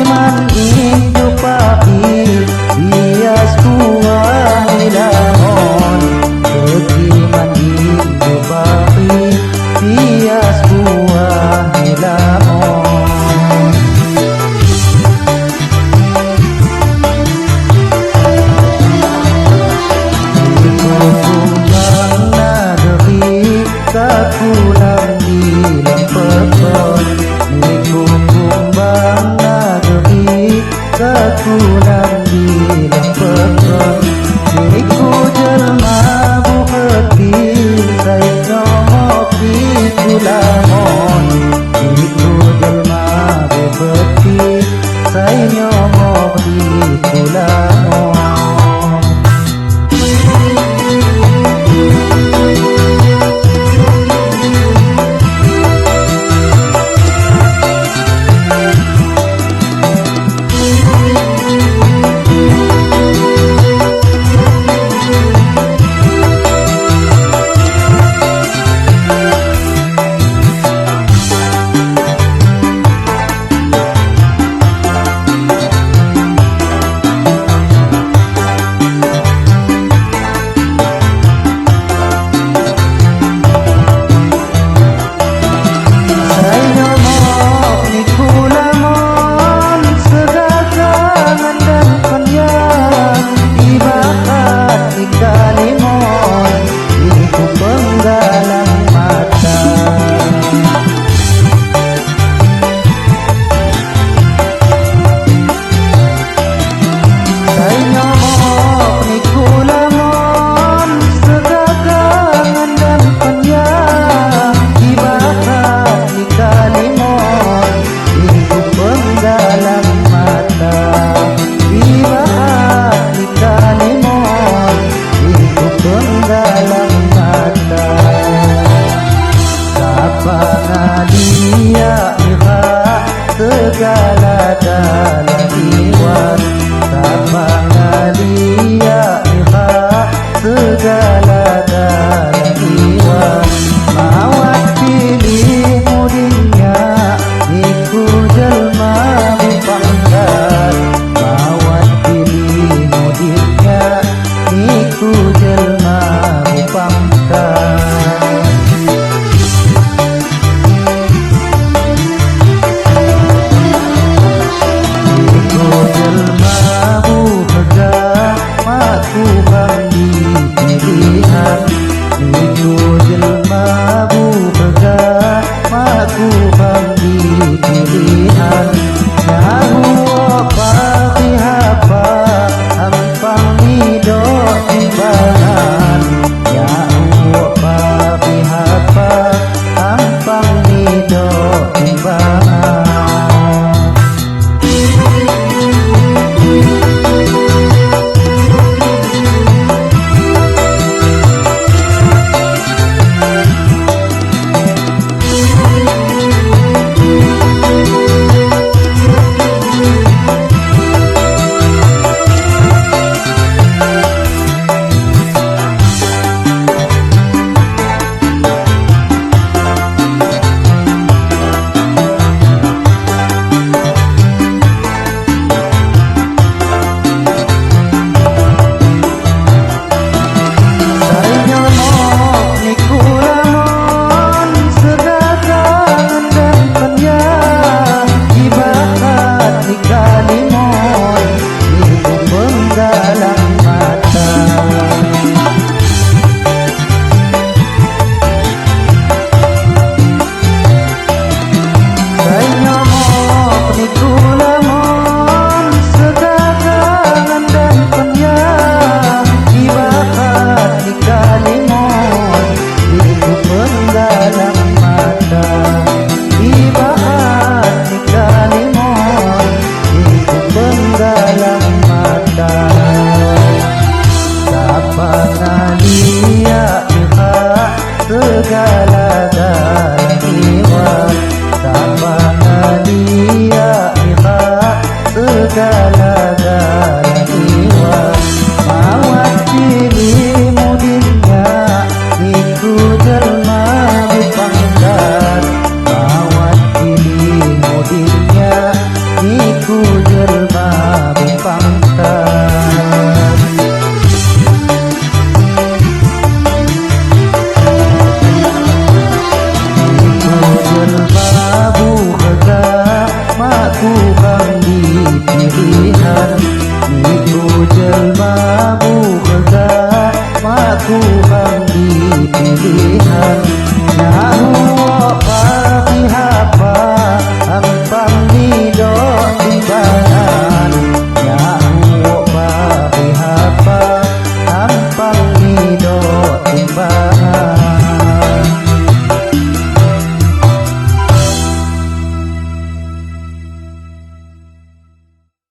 man hidup api bias kuah nilamon. Rezeki man hidup api bias kuah nilamon. Kumbang nagari kakulang bilang pekon. Kumbang nagari kakulang bilang pekon. Iku jelma buketi say ngomoki kulamon. Iku jelma buketi say ngomoki kulamon. Segala dalam iwan Tapangalia iha segala dalam iwan. Mawat pilih mudinya iku jelma bipangkat. Mawat pilih mudinya iku jelma bipangkat. Aku banggi pilihan, itu jelma buka. Aku banggi pilihan, nyahu apa pihapa ampang hidup timbangan. Nyahu apa pihapa ampang hidup timbangan. Segala dalam iwan Tapangalia iha segala dalam iwan. Mawat pilih mudinya iku jelma bipangkat. Mawat pilih mudinya iku jelma bupangsa